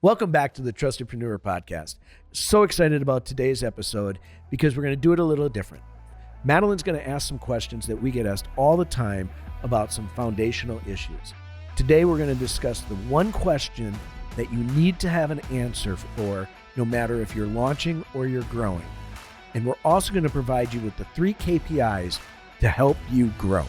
Welcome back to the Trustedpreneur Podcast. So excited about today's episode because we're going to do it a little different. Madeline's going to ask some questions that we get asked all the time about some foundational issues. Today, we're going to discuss the one question that you need to have an answer for, no matter if you're launching or you're growing. And we're also going to provide you with the 3 KPIs to help you grow.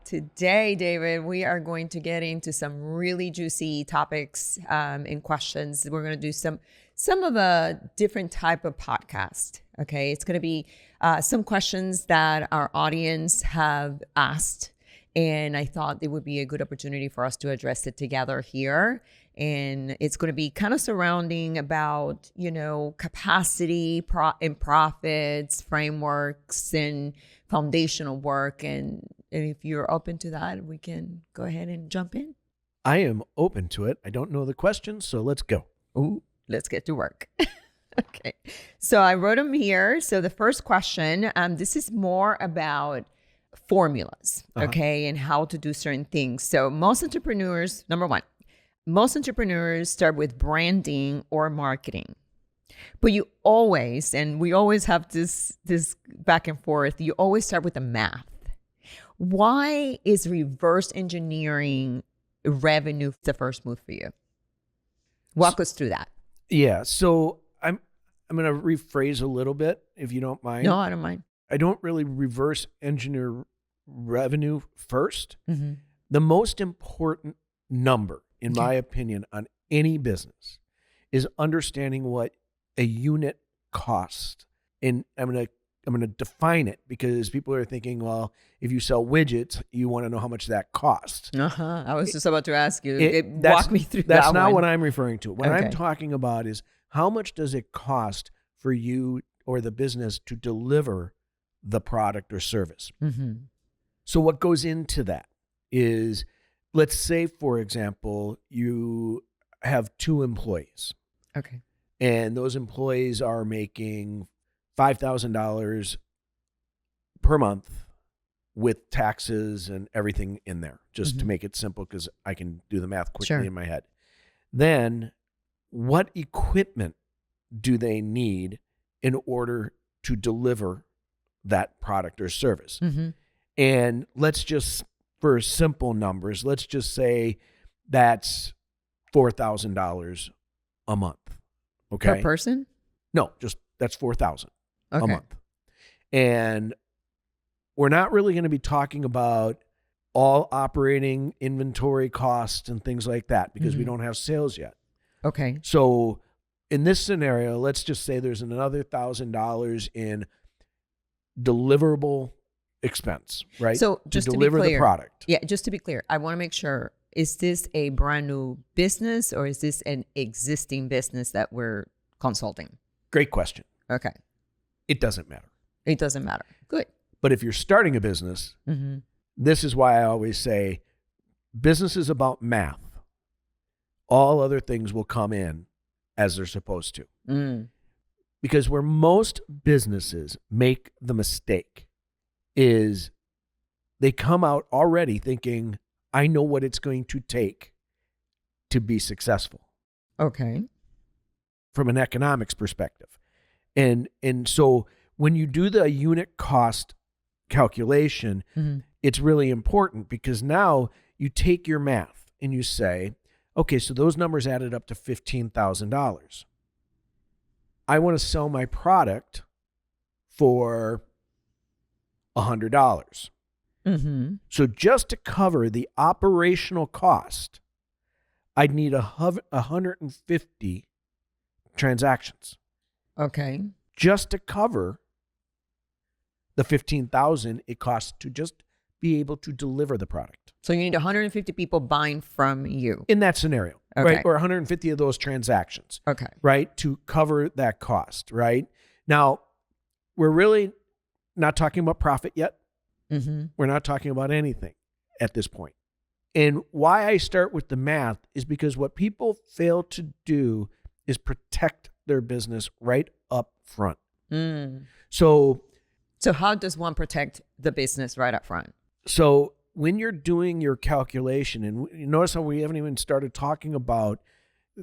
Today, David, we are going to get into some really juicy topics and questions. We're going to do some of a different type of podcast. Okay, it's going to be some questions that our audience have asked, and I thought it would be a good opportunity for us to address it together here. And it's going to be kind of surrounding about, capacity and profits, frameworks, and foundational work. And if you're open to that, we can go ahead and jump in. I am open to it. I don't know the questions, so let's go. Ooh, let's get to work. Okay. So I wrote them here. So the first question, this is more about formulas, okay, and how to do certain things. So most entrepreneurs, number one, most entrepreneurs start with branding or marketing. But you always, and we always have this back and forth, you always start with the math. Why is reverse engineering revenue the first move for you? Walk us through that. Yeah, so I'm going to rephrase a little bit, if you don't mind. No, I don't mind. I don't really reverse engineer revenue first. Mm-hmm. The most important number, in my opinion, on any business is understanding what a unit costs. And I'm going to define it because people are thinking, well, if you sell widgets, you want to know how much that costs. I was just about to ask you. Walk me through that. That's not one. what I'm referring to. What I'm talking about is how much does it cost for you or the business to deliver the product or service? Mm-hmm. So what goes into that is, let's say, for example, you have 2 employees. Okay. And those employees are making $5,000 per month with taxes and everything in there, just to make it simple because I can do the math quickly in my head. Then what equipment do they need in order to deliver that product or service? Mm-hmm. And let's just, for simple numbers, let's just say that's $4,000 a month. Okay. Per person? No, just that's $4,000 a Okay. month. And we're not really going to be talking about all operating inventory costs and things like that because we don't have sales yet. Okay. So in this scenario, let's just say there's another $1,000 in deliverable expense, right? So just to to deliver be clear, the product. Yeah, just to be clear, I want to make sure, is this a brand new business or is this an existing business that we're consulting? Great question. Okay. It doesn't matter. It doesn't matter. Good. But if you're starting a business, this is why I always say business is about math. All other things will come in as they're supposed to. Because where most businesses make the mistake is they come out already thinking, I know what it's going to take to be successful. Okay. From an economics perspective. And so when you do the unit cost calculation, it's really important because now you take your math and you say, okay, so those numbers added up to $15,000. I want to sell my product for $100. So just to cover the operational cost, I'd need 150 transactions. Okay. Just to cover the $15,000 it costs to just be able to deliver the product. So you need 150 people buying from you. In that scenario, right? Or 150 of those transactions. Okay. Right? To cover that cost, right? Now, we're really not talking about profit yet. We're not talking about anything at this point. And why I start with the math is because what people fail to do is protect their business right up front. Mm. So how does one protect the business right up front? So when you're doing your calculation, and you notice how we haven't even started talking about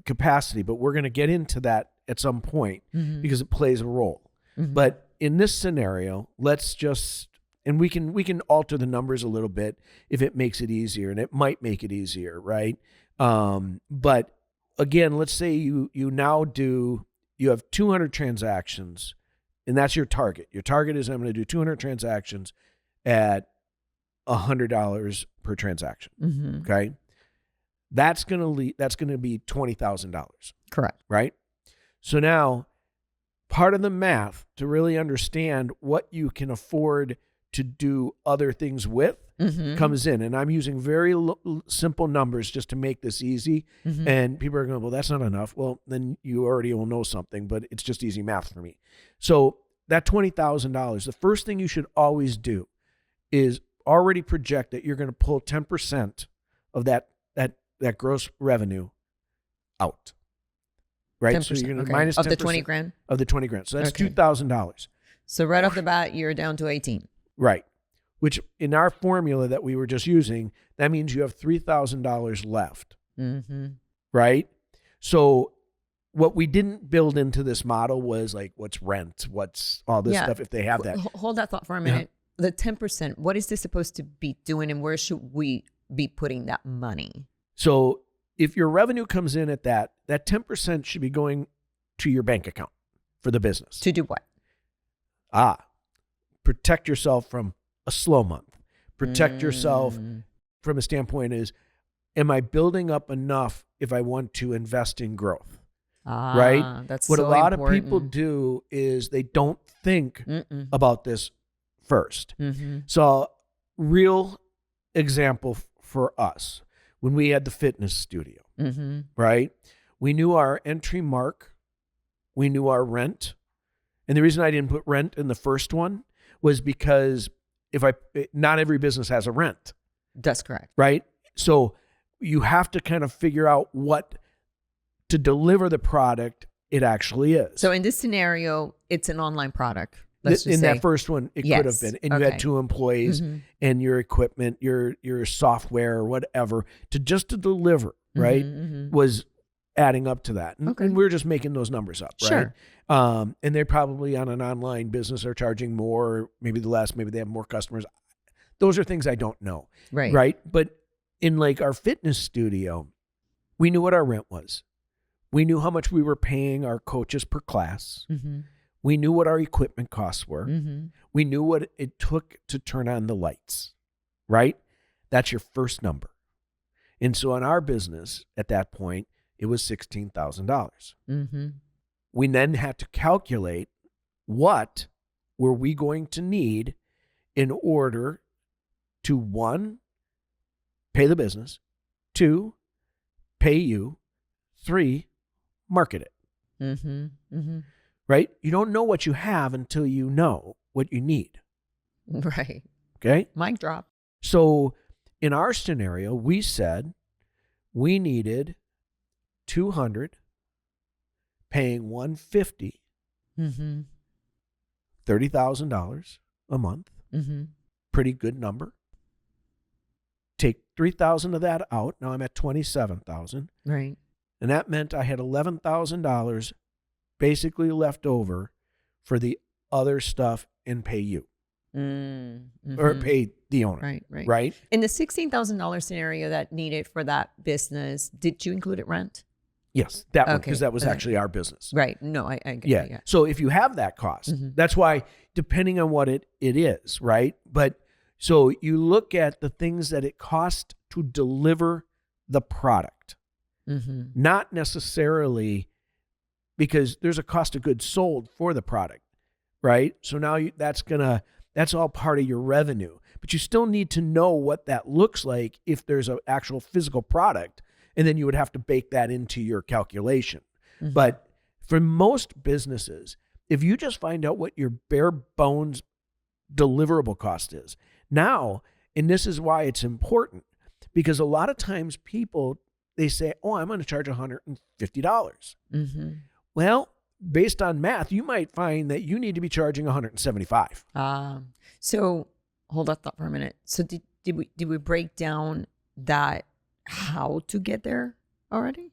capacity, but we're going to get into that at some point because it plays a role. But in this scenario, let's just, and we can alter the numbers a little bit if it makes it easier, and it might make it easier, right? But again, let's say you have 200 transactions, and that's your target. Your target is I'm going to do 200 transactions at $100 per transaction. Okay, that's going to be $20,000. Correct. Right. So now, part of the math to really understand what you can afford to do other things with comes in, and I'm using very simple numbers just to make this easy. And people are going, well, that's not enough. Well, then you already will know something, but it's just easy math for me. So that $20,000, the first thing you should always do is already project that you're going to pull 10% of that gross revenue out. Right? So you're going to minus 10% of the 20 grand? Of the 20 grand. So that's $2,000. So right off the bat, you're down to 18. Right. Which in our formula that we were just using, that means you have $3,000 left. Right? So what we didn't build into this model was like, what's rent? What's all this stuff if they have that? Hold that thought for a minute. The 10%, what is this supposed to be doing, and where should we be putting that money? So if your revenue comes in at that 10% should be going to your bank account for the business. To do what? Protect yourself from a slow month. Protect yourself from a standpoint is, am I building up enough if I want to invest in growth? Right? That's what so a lot important. of people do is they don't think about this first. So real example for us, when we had the fitness studio, right? We knew our entry mark, we knew our rent. And the reason I didn't put rent in the first one was because not every business has a rent. That's correct. Right? So you have to kind of figure out what to deliver the product it actually is. So in this scenario, it's an online product. Let's just in say. that first one, it could have been. And you had 2 employees and your equipment, your software or whatever to deliver, right, was adding up to that. And we're just making those numbers up, right? Sure. And they're probably on an online business are charging more, maybe less, maybe they have more customers. Those are things I don't know. Right. But in like our fitness studio, we knew what our rent was. We knew how much we were paying our coaches per class. We knew what our equipment costs were. We knew what it took to turn on the lights, right? That's your first number. And so in our business at that point, it was $16,000. We then had to calculate what were we going to need in order to 1, pay the business, 2, pay you, 3, market it. Right? You don't know what you have until you know what you need. Right. Okay? Mic drop. So in our scenario, we said we needed 200, paying 150, $30,000 a month. Pretty good number. Take 3,000 of that out. Now I'm at 27,000. Right. And that meant I had $11,000 basically left over for the other stuff and pay you. Or pay the owner. Right. In the $16,000 scenario that needed for that business, did you include it rent? Yes, that one, because that was actually our business. Right. No, I get it. Yeah. So if you have that cost, that's why, depending on what it is, right? But so you look at the things that it costs to deliver the product, not necessarily because there's a cost of goods sold for the product, right? So now that's all part of your revenue, but you still need to know what that looks like if there's an actual physical product, and then you would have to bake that into your calculation. But for most businesses, if you just find out what your bare bones deliverable cost is now, and this is why it's important, because a lot of times people they say, oh, I'm going to charge $150. dollars Mm-hmm. Well, based on math, you might find that you need to be charging $175. So hold that thought for a minute. So did we break down that how to get there already?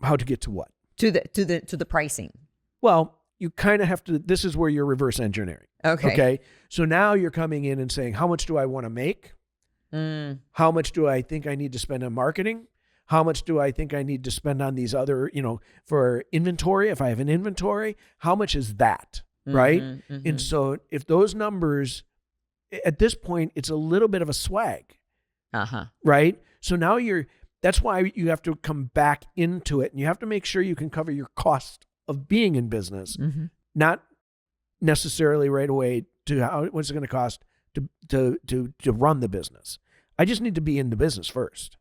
How to get to what? To the pricing. Well, you kind of have to, this is where you're reverse engineering. Okay. So now you're coming in and saying, how much do I want to make? How much do I think I need to spend on marketing? How much do I think I need to spend on these other, for inventory? If I have an inventory, how much is that? Right. Mm-hmm. And so if those numbers at this point, it's a little bit of a swag. Right. So now that's why you have to come back into it, and you have to make sure you can cover your cost of being in business, not necessarily right away to what's it going to cost to run the business. I just need to be in the business first,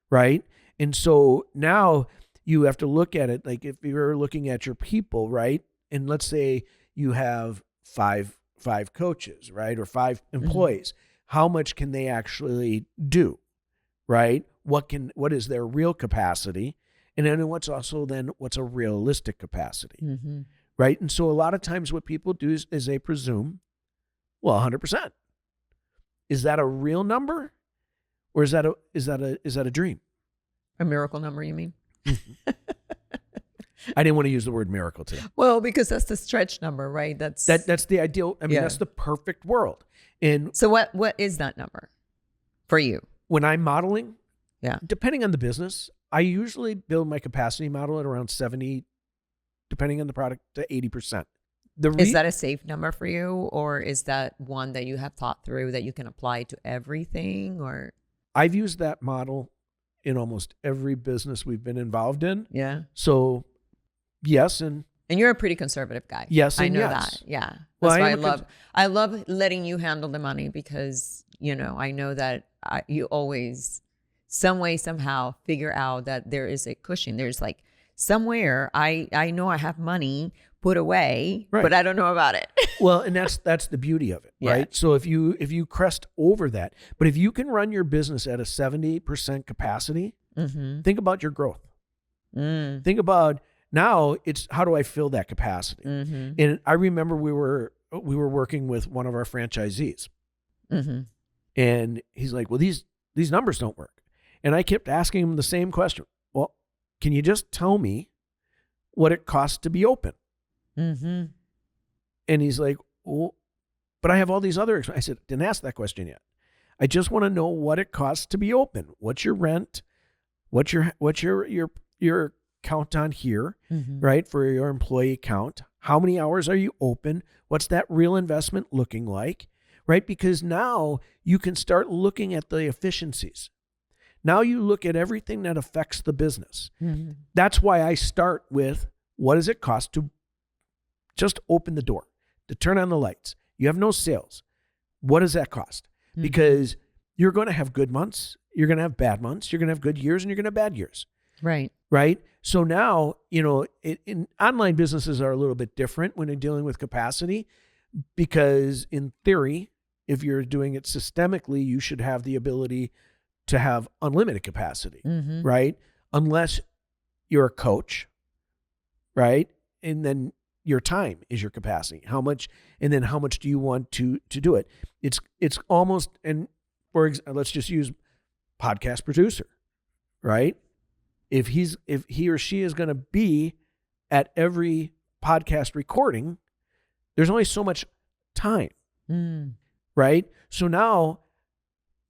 right? And so now you have to look at it like if you're looking at your people, right? And let's say you have five coaches, right, or 5 employees. How much can they actually do, right? What is their real capacity? And then what's a realistic capacity, right? And so a lot of times what people do is they presume, well, 100%. Is that a real number, or is that a dream? A miracle number, you mean? I didn't want to use the word miracle today. Well, because that's the stretch number, right? That's the ideal. I mean, that's the perfect world. And so what is that number for you? When I'm modeling, depending on the business, I usually build my capacity model at around 70, depending on the product, to 80%. Is that a safe number for you, or is that one that you have thought through that you can apply to everything? Or I've used that model in almost every business we've been involved in. Yeah. So yes, and you're a pretty conservative guy. Yes, I and know yes. that. Yeah. Well, That's why I love letting you handle the money, because I know that you always some way somehow figure out that there is a cushion. There's like somewhere I know I have money put away, right, but I don't know about it. Well, and that's the beauty of it, right? So if you crest over that, but if you can run your business at a 70% capacity, think about your growth. Think about now it's how do I fill that capacity? And I remember we were working with one of our franchisees, and he's like, well, these numbers don't work. And I kept asking him the same question. Well, can you just tell me what it costs to be open? And he's like, well, but I have all these other. I said, didn't ask that question yet. I just want to know what it costs to be open. What's your rent? What's your count on here, right? For your employee count. How many hours are you open? What's that real investment looking like, right? Because now you can start looking at the efficiencies. Now you look at everything that affects the business. That's why I start with, what does it cost to just open the door, to turn on the lights? You have no sales. What does that cost? Because you're going to have good months, you're going to have bad months, you're going to have good years, and you're going to have bad years. Right. Right. So now, in online businesses are a little bit different when you're dealing with capacity, because in theory, if you're doing it systemically, you should have the ability to have unlimited capacity, right? Unless you're a coach, right? And then your time is your capacity. How much do you want to do it? It's almost, and let's just use podcast producer, right? If he or she is going to be at every podcast recording, there's only so much time, right? So now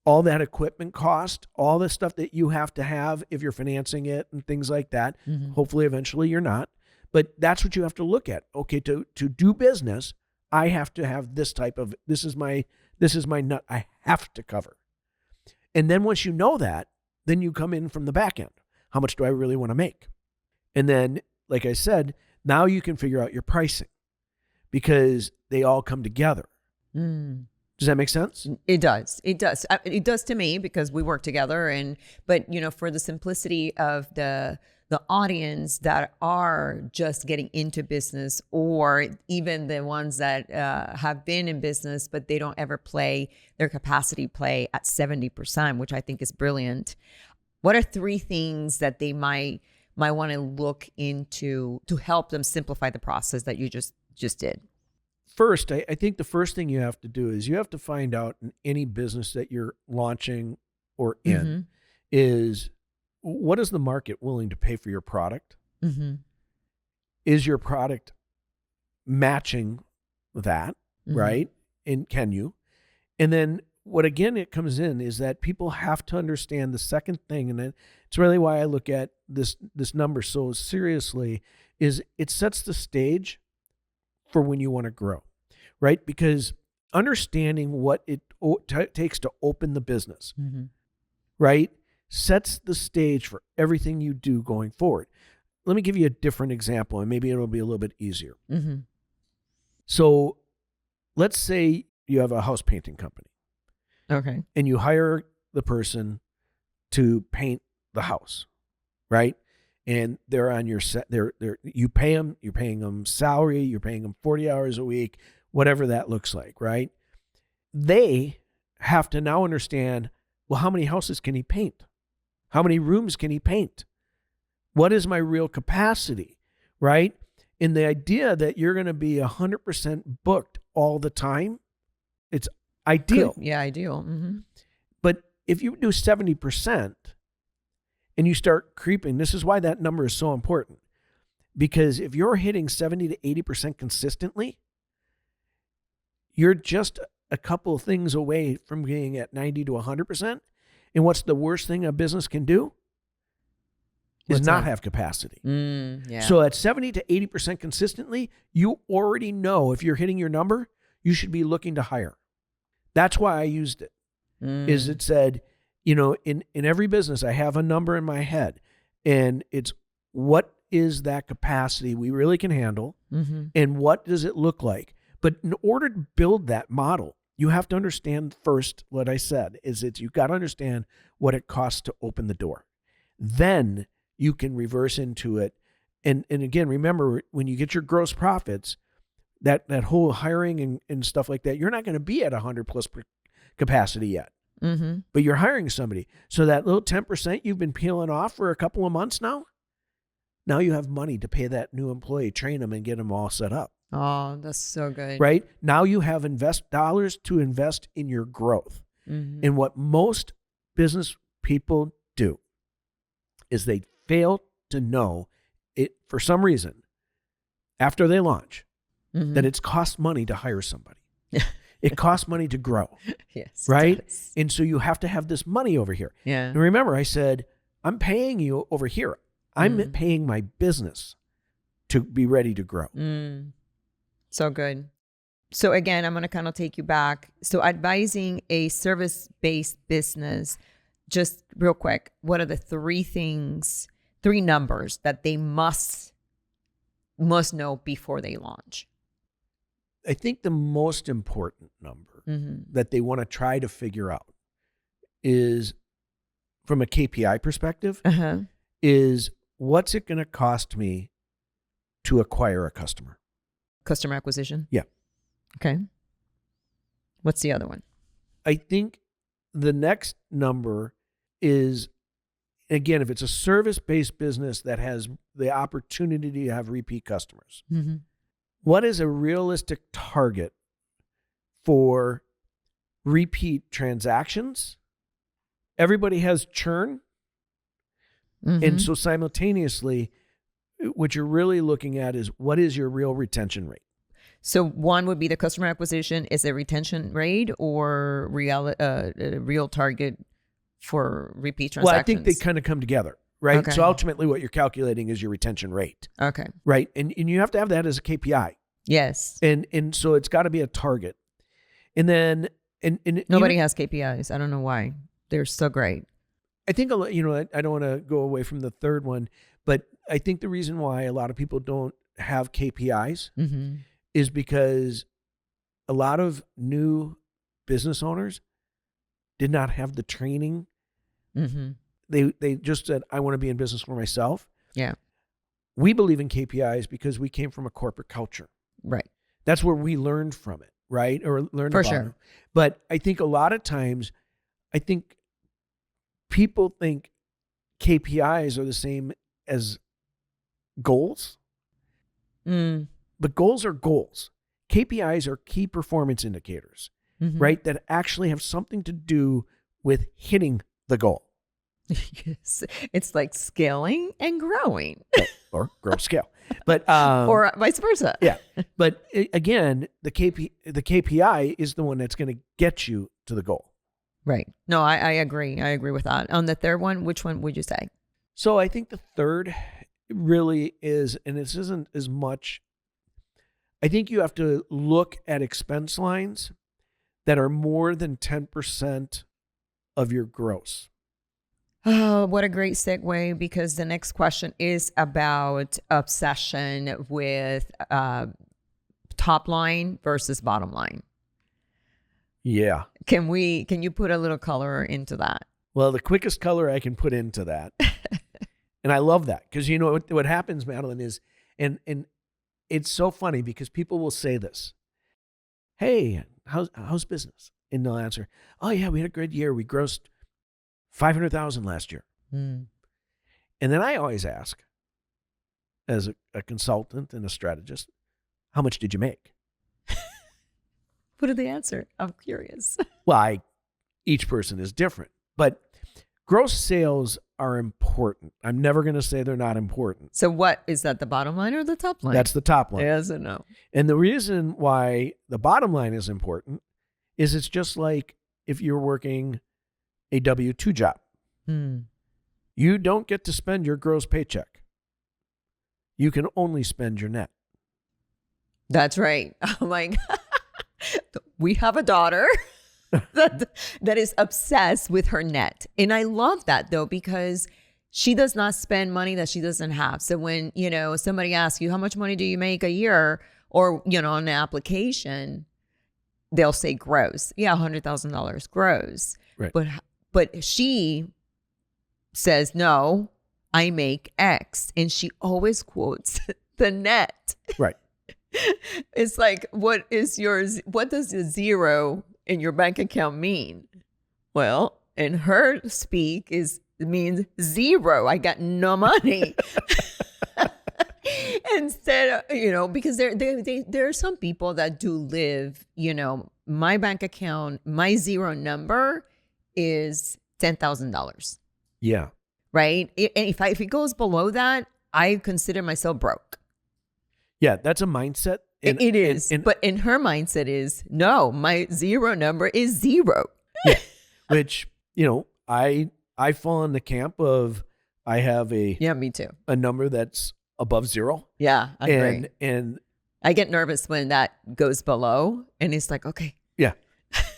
all that equipment cost, all the stuff that you have to have if you're financing it and things like that, hopefully eventually you're not, but that's what you have to look at. Okay, to do business, I have to have this is my nut I have to cover. And then once you know that, then you come in from the back end. How much do I really want to make? And then, like I said, now you can figure out your pricing, because they all come together. Does that make sense? It does. It does. It does to me, because we work together. But for the simplicity of the audience that are just getting into business, or even the ones that have been in business, but they don't ever play their capacity play at 70%, which I think is brilliant. What are 3 things that they might want to look into to help them simplify the process that you just did? First, I think the first thing you have to do is you have to find out in any business that you're launching or in is, what is the market willing to pay for your product? Is your product matching that, right? And can you? And then what again it comes in is that people have to understand the second thing, and it's really why I look at this number so seriously, is it sets the stage for when you want to grow, right? Because understanding what it takes to open the business, right, sets the stage for everything you do going forward. Let me give you a different example, and maybe it'll be a little bit easier. So let's say you have a house painting company. Okay. And you hire the person to paint the house, right? And they're on your set. You pay them. You're paying them salary. You're paying them 40 hours a week, whatever that looks like, right? They have to now understand, well, how many houses can he paint? How many rooms can he paint? What is my real capacity, right? And the idea that you're going to be 100% booked all the time, it's ideal. Yeah, ideal. But if you do 70% and you start creeping, this is why that number is so important. Because if you're hitting 70 to 80% consistently, you're just a couple of things away from being at 90 to 100%. And what's the worst thing a business can do? Is not have capacity. So at 70 to 80% consistently, you already know if you're hitting your number, you should be looking to hire. That's why I used it. Is it said, in every business, I have a number in my head, and it's what is that capacity we really can handle, and what does it look like? But in order to build that model, you have to understand first what I said, is that you got to understand what it costs to open the door. Then you can reverse into it. And again, remember, when you get your gross profits, that whole hiring and stuff like that, you're not going to be at 100 plus capacity yet. But you're hiring somebody. So that little 10% you've been peeling off for a couple of months now you have money to pay that new employee, train them, and get them all set up. Oh, that's so good. Right? Now you have dollars to invest in your growth. And what most business people do is they fail to know it, for some reason, after they launch, that it's cost money to hire somebody. It costs money to grow. Yes. Right? And so you have to have this money over here. Yeah. And remember, I said, I'm paying you over here. I'm paying my business to be ready to grow. So good. So again, I'm going to kind of take you back. So advising a service-based business, just real quick, what are the 3 numbers that they must know before they launch? I think the most important number that they want to try to figure out is, from a KPI perspective, is what's it going to cost me to acquire a customer? Customer acquisition? Yeah. Okay. What's the other one? I think the next number is, again, if it's a service-based business that has the opportunity to have repeat customers, what is a realistic target for repeat transactions? Everybody has churn. And so simultaneously, what you're really looking at is, what is your real retention rate? So one would be the customer acquisition. Is it retention rate or real target for repeat transactions? Well, I think they kind of come together, right? Okay. So ultimately what you're calculating is your retention rate. Okay. Right? And you have to have that as a KPI. Yes. And so it's got to be a target. And then and nobody has KPIs. I don't know why. They're so great. I think, I don't want to go away from the third one, but I think the reason why a lot of people don't have KPIs is because a lot of new business owners did not have the training. They just said, I want to be in business for myself. Yeah. We believe in KPIs because we came from a corporate culture. Right. That's where we learned from it, right? Or learned for about sure. it. But I think a lot of times, people think KPIs are the same as goals, Mm. but goals are goals. KPIs are key performance indicators, Mm-hmm. right? That actually have something to do with hitting the goal. Yes. It's like scaling and growing, Or grow scale. But or vice versa. yeah. But again, the KPI is the one that's going to get you to the goal. Right. No, I agree. I agree with that. On the third one, which one would you say? So I think the third really is, and this isn't as much, I think you have to look at expense lines that are more than 10% of your gross. Oh, what a great segue, because the next question is about obsession with top line versus bottom line. Yeah. Can you put a little color into that? Well, the quickest color I can put into that, and I love that, because you know what happens, Madeline, is, and it's so funny because people will say this, hey, how's business? And they'll answer, oh yeah, we had a great year. We grossed $500,000 last year. Mm. And then I always ask, as a consultant and a strategist, how much did you make? What did they answer? I'm curious. Well, each person is different, but gross sales are important. I'm never going to say they're not important. So what is that, the bottom line or the top line? That's the top line. Yes and no. And the reason why the bottom line is important is it's just like if you're working a W-2 job. Hmm. You don't get to spend your gross paycheck. You can only spend your net. That's right. Oh my God. We have a daughter that is obsessed with her net. And I love that though, because she does not spend money that she doesn't have. So when, somebody asks you, how much money do you make a year? Or, on an application, they'll say gross. Yeah, $100,000 gross. Right. But she says, no, I make X. And she always quotes the net. Right. It's like, what does the zero in your bank account mean? Well, in her speak it means zero. I got no money. Instead of, because there are some people that do live, my bank account, my zero number is $10,000. Yeah. Right. And if it goes below that, I consider myself broke. Yeah, that's a mindset. It is. But in her mindset is, no, my zero number is zero. Yeah. Which, I fall in the camp of, I have me too. A number that's above zero. Yeah, I agree. And I get nervous when that goes below, and it's like, okay. Yeah.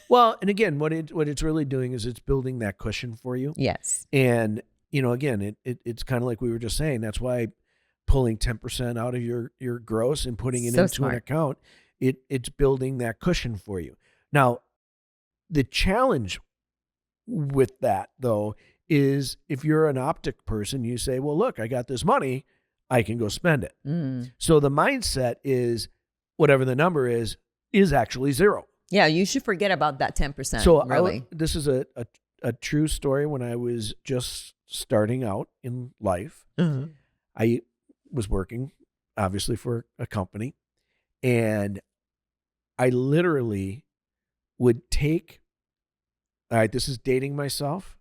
Well, and again, what it's really doing is it's building that cushion for you. Yes. And, again, it's kind of like we were just saying, that's why pulling 10% out of your gross and putting it into an account, it's building that cushion for you. Now, the challenge with that, though, is if you're an optic person, you say, well, look, I got this money, I can go spend it. Mm. So the mindset is whatever the number is actually zero. Yeah, you should forget about that 10%. So really. This is a true story. When I was just starting out in life, I was working, obviously, for a company, and I literally would take, all right, this is dating myself,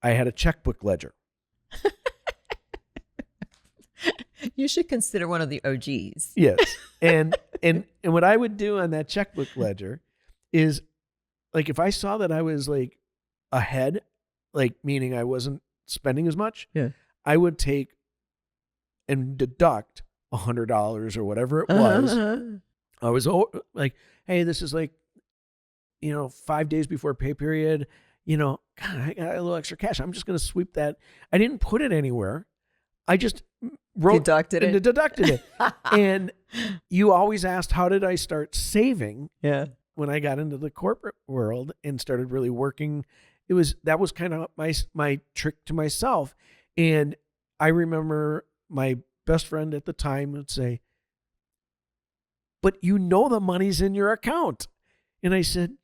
I had a checkbook ledger. You should consider one of the OGs. Yes. And what I would do on that checkbook ledger is, like, if I saw that I was like ahead, like meaning I wasn't spending as much, yeah, I would take and deduct $100 or whatever it was. I was like, hey, this is like, 5 days before pay period, God, I got a little extra cash. I'm just going to sweep that. I didn't put it anywhere. I just deducted it. And you always asked, how did I start saving? Yeah. When I got into the corporate world and started really working, that was kind of my trick to myself. And I remember my best friend at the time would say, but the money's in your account. And I said,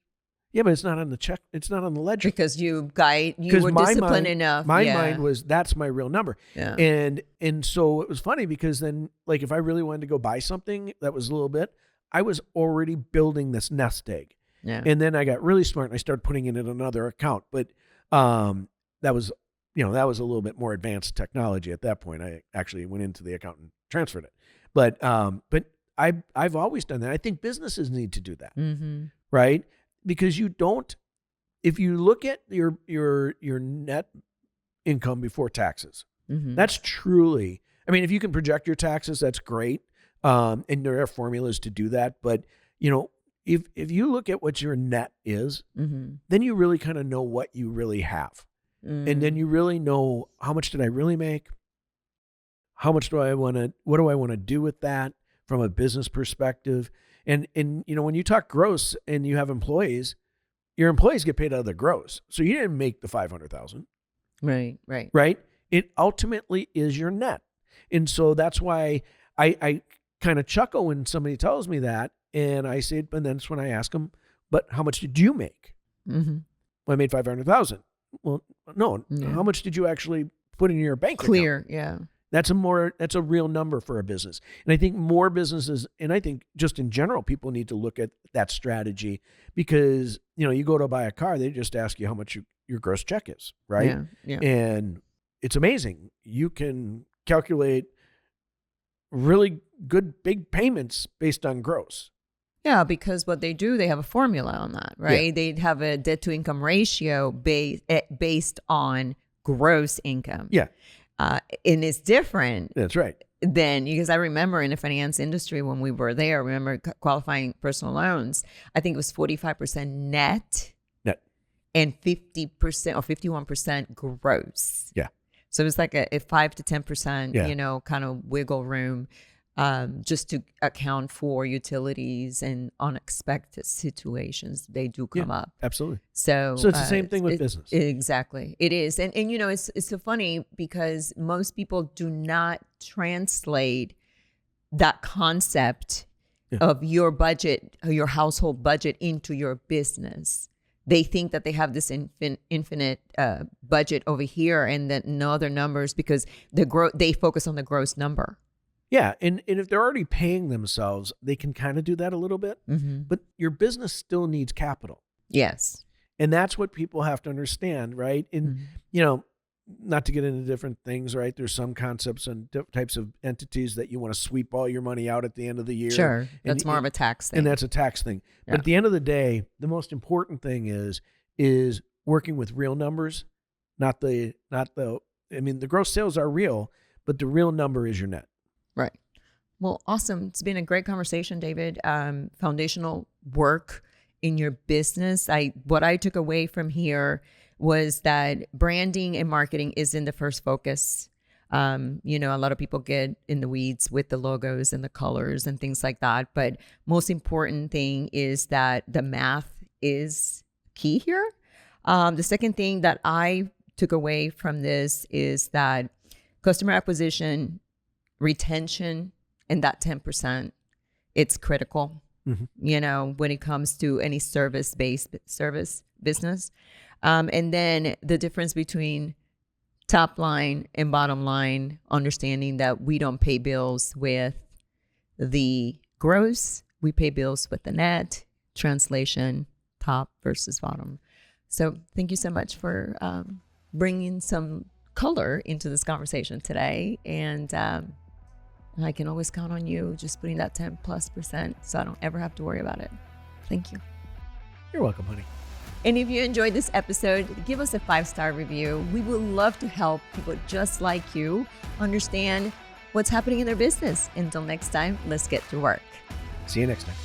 Yeah, but it's not on the check. It's not on the ledger. Because you were disciplined enough. My mind was, that's my real number. Yeah. And so it was funny because then, like, if I really wanted to go buy something that was a little bit, I was already building this nest egg. Yeah. And then I got really smart and I started putting it in another account. But that was a little bit more advanced technology at that point. I actually went into the account and transferred it. But I've always done that. I think businesses need to do that, right? Because you don't, if you look at your net income before taxes, that's truly, I mean, if you can project your taxes, that's great. And there are formulas to do that. But, if you look at what your net is, then you really kind of know what you really have. And then you really know, how much did I really make? How much what do I want to do with that from a business perspective? And when you talk gross and you have employees, your employees get paid out of the gross. So you didn't make the $500,000. Right. It ultimately is your net. And so that's why I kind of chuckle when somebody tells me that. And I say, but then that's when I ask them, but how much did you make? Well, I made $500,000. Well, no. Yeah. How much did you actually put in your bank account? Yeah. That's a real number for a business. And I think more businesses, and I think just in general, people need to look at that strategy because, you go to buy a car, they just ask you how much your gross check is, right? Yeah. And it's amazing. You can calculate really good big payments based on gross. Yeah, because what they do, they have a formula on that, right? Yeah. They have a debt to income ratio based on gross income. Yeah. And it's different. That's right. Because I remember in the finance industry when we were there, I remember qualifying personal loans. I think it was 45% net and 50% or 51% gross. Yeah. So it was like a 5 to 10%, kind of wiggle room just to account for utilities and unexpected situations. They do come up. Absolutely. So it's the same thing with business. Exactly. It is. And it's so funny because most people do not translate that concept of your budget, your household budget into your business. They think that they have this infinite budget over here and then no other numbers because they focus on the gross number. Yeah. And if they're already paying themselves, they can kind of do that a little bit. But your business still needs capital. Yes. And that's what people have to understand, right? And, not to get into different things, right? There's some concepts and types of entities that you want to sweep all your money out at the end of the year. Sure. That's more of a tax thing. And that's a tax thing. Yeah. But at the end of the day, the most important thing is working with real numbers, the gross sales are real, but the real number is your net. Right. Well, awesome. It's been a great conversation, David. Foundational work in your business. What I took away from here was that branding and marketing is in the first focus. A lot of people get in the weeds with the logos and the colors and things like that. But most important thing is that the math is key here. The second thing that I took away from this is that customer acquisition, retention, and that 10%, it's critical, when it comes to any service-based service business. And then the difference between top line and bottom line, understanding that we don't pay bills with the gross, we pay bills with the net, translation, top versus bottom. So thank you so much for bringing some color into this conversation today. And I can always count on you just putting that 10+% so I don't ever have to worry about it. Thank you. You're welcome, honey. And if you enjoyed this episode, give us a 5-star review. We would love to help people just like you understand what's happening in their business. Until next time, let's get to work. See you next time.